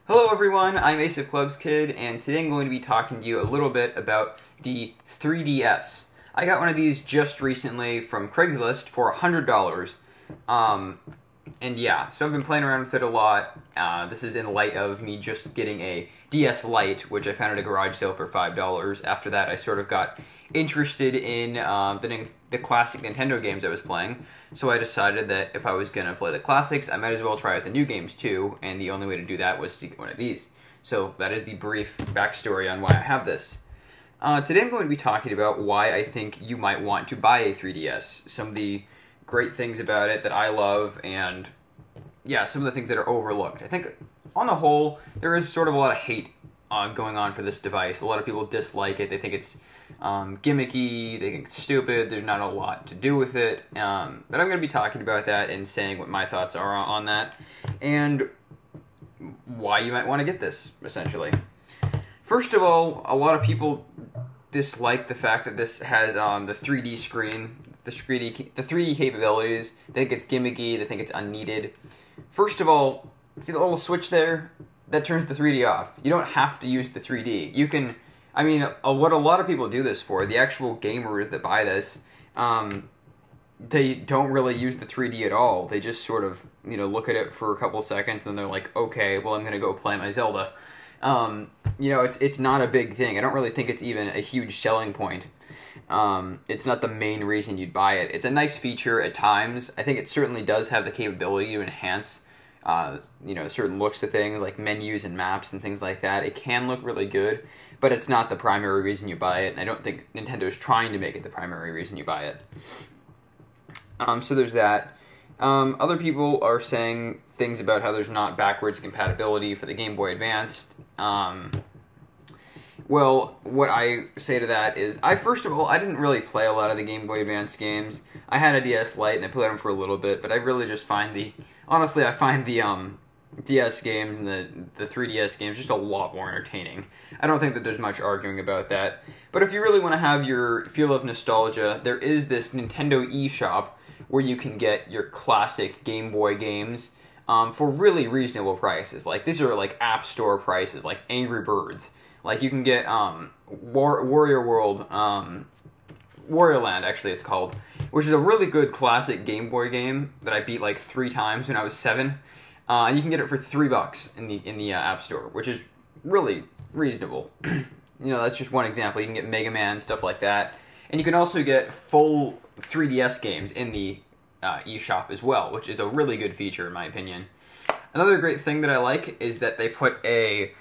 Hello everyone, I'm eShop Club's Kid, and today I'm going to be talking to you a little bit about the 3DS. I got one of these just recently from Craigslist for $100. And yeah, so I've been playing around with it a lot. This is in light of me just getting a DS Lite, which I found at a garage sale for $5. After that, I sort of got interested in the classic Nintendo games I was playing, so I decided that if I was going to play the classics, I might as well try out the new games too, and the only way to do that was to get one of these. So that is the brief backstory on why I have this. Today I'm going to be talking about why I think you might want to buy a 3DS, some of the great things about it that I love, and yeah, some of the things that are overlooked. I think, on the whole, there is sort of a lot of hate going on for this device. A lot of people dislike it. They think it's gimmicky, they think it's stupid, there's not a lot to do with it, but I'm going to be talking about that and saying what my thoughts are on that, and why you might want to get this, essentially. First of all, a lot of people dislike the fact that this has the 3D screen, the 3D capabilities. They think it's gimmicky, they think it's unneeded. First of all, see the little switch there? That turns the 3D off. You don't have to use the 3D. You can, I mean, what a lot of people do this for, the actual gamers that buy this, they don't really use the 3D at all. They just sort of, look at it for a couple seconds, and then they're like, okay, well, I'm going to go play my Zelda. It's not a big thing. I don't really think it's even a huge selling point. It's not the main reason you'd buy it. It's a nice feature at times. I think it certainly does have the capability to enhance certain looks to things, like menus and maps and things like that. It can look really good, but it's not the primary reason you buy it, and I don't think Nintendo's trying to make it the primary reason you buy it. So there's that. Other people are saying things about how there's not backwards compatibility for the Game Boy Advance. Well, what I say to that is, first of all, I didn't really play a lot of the Game Boy Advance games. I had a DS Lite, and I played them for a little bit, but I really just find honestly, I find the DS games and the 3DS games just a lot more entertaining. I don't think that there's much arguing about that. But if you really want to have your feel of nostalgia, there is this Nintendo eShop where you can get your classic Game Boy games for really reasonable prices. Like, these are like App Store prices, like Angry Birds. Like, you can get Warrior World, Wario Land, actually it's called, which is a really good classic Game Boy game that I beat like 3 times when I was 7. And you can get it for $3 in the App Store, which is really reasonable. That's just one example. You can get Mega Man, stuff like that. And you can also get full 3DS games in the eShop as well, which is a really good feature in my opinion. Another great thing that I like is that they put a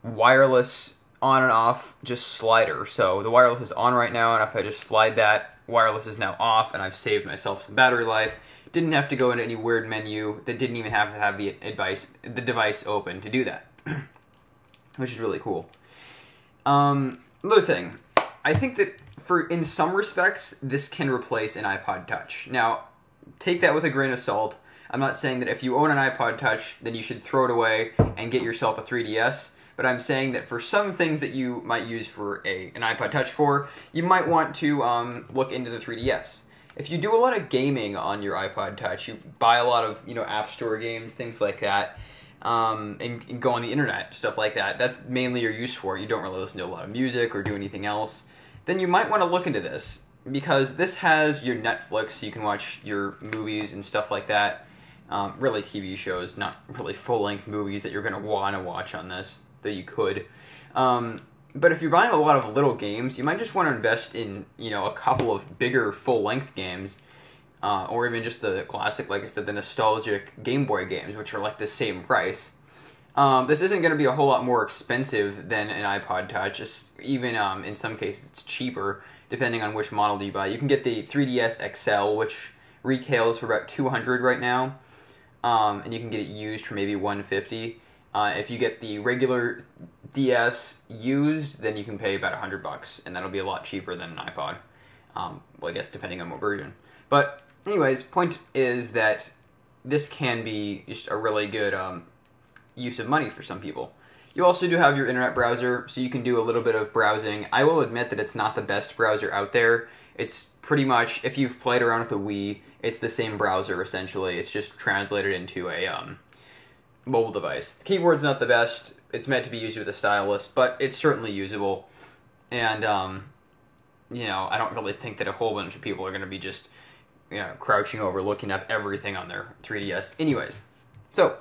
wireless on and off just slider. So the wireless is on right now, and if I just slide that, wireless is now off, and I've saved myself some battery life. Didn't have to go into any weird menu. That didn't even have to have the device open to do that, which is really cool. Another thing, I think that in some respects, this can replace an iPod Touch. Now, take that with a grain of salt. I'm not saying that if you own an iPod Touch, then you should throw it away and get yourself a 3DS. But I'm saying that for some things that you might use for an iPod Touch for, you might want to look into the 3DS. If you do a lot of gaming on your iPod Touch, you buy a lot of App Store games, things like that, and go on the internet, stuff like that. That's mainly your use for it. You don't really listen to a lot of music or do anything else. Then you might want to look into this, because this has your Netflix, so you can watch your movies and stuff like that. Really TV shows, not really full-length movies that you're going to want to watch on this, that you could. But if you're buying a lot of little games, you might just want to invest in, a couple of bigger full-length games, or even just the classic, like I said, the nostalgic Game Boy games, which are like the same price. This isn't going to be a whole lot more expensive than an iPod Touch. Even in some cases, it's cheaper, depending on which model you buy. You can get the 3DS XL, which retails for about $200 right now. And you can get it used for maybe $150. If you get the regular DS used, then you can pay about $100, and that'll be a lot cheaper than an iPod. Well, I guess depending on what version. But anyways, point is that this can be just a really good use of money for some people. You also do have your internet browser, so you can do a little bit of browsing. I will admit that it's not the best browser out there. It's pretty much, if you've played around with the Wii, it's the same browser, essentially. It's just translated into a mobile device. The keyboard's not the best. It's meant to be used with a stylus, but it's certainly usable. And, you know, I don't really think that a whole bunch of people are going to be just, you know, crouching over looking up everything on their 3DS. Anyways, so,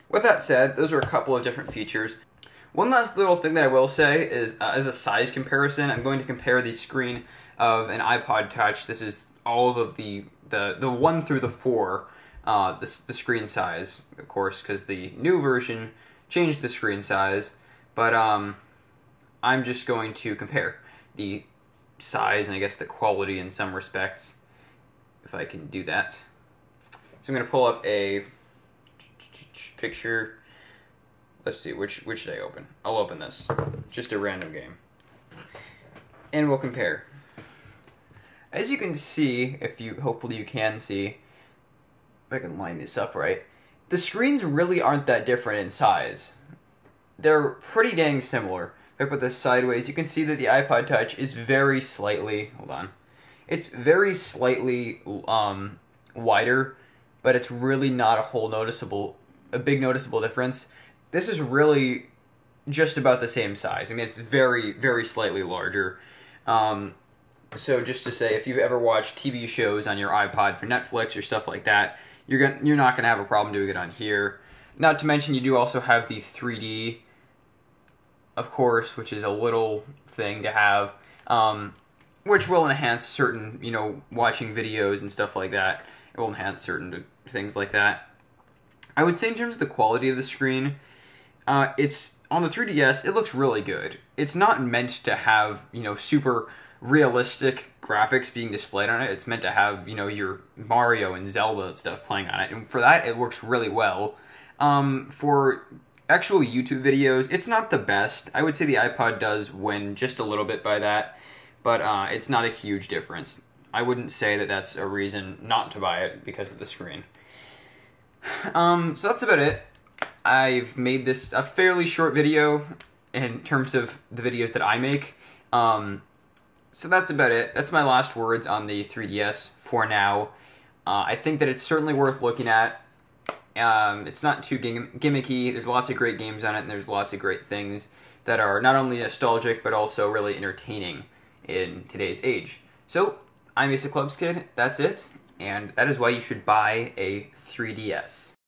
with that said, those are a couple of different features. One last little thing that I will say is, as a size comparison, I'm going to compare the screen of an iPod Touch. This is all of the 1 through the 4, the screen size, of course, because the new version changed the screen size. But I'm just going to compare the size and I guess the quality in some respects, if I can do that. So I'm going to pull up a picture. Let's see, which should I open? I'll open this. Just a random game. And we'll compare. As you can see, hopefully you can see, if I can line this up right, the screens really aren't that different in size. They're pretty dang similar. If I put this sideways, you can see that the iPod Touch is very slightly, hold on, it's very slightly wider, but it's really not a big noticeable difference. This is really just about the same size. I mean, it's very, very slightly larger. So just to say, if you've ever watched TV shows on your iPod for Netflix or stuff like that, you're not gonna have a problem doing it on here. Not to mention, you do also have the 3D, of course, which is a little thing to have, which will enhance certain, you know, watching videos and stuff like that. It will enhance certain things like that. I would say in terms of the quality of the screen, it's on the 3DS, it looks really good. It's not meant to have, you know, super realistic graphics being displayed on it. It's meant to have, you know, your Mario and Zelda and stuff playing on it. And for that, it works really well. For actual YouTube videos, it's not the best. I would say the iPod does win just a little bit by that, but it's not a huge difference. I wouldn't say that that's a reason not to buy it because of the screen. So that's about it. I've made this a fairly short video in terms of the videos that I make. So that's about it. That's my last words on the 3DS for now. I think that it's certainly worth looking at. It's not too gimmicky. There's lots of great games on it, and there's lots of great things that are not only nostalgic, but also really entertaining in today's age. So, I'm Asa Clubs Kid, that's it, and that is why you should buy a 3DS.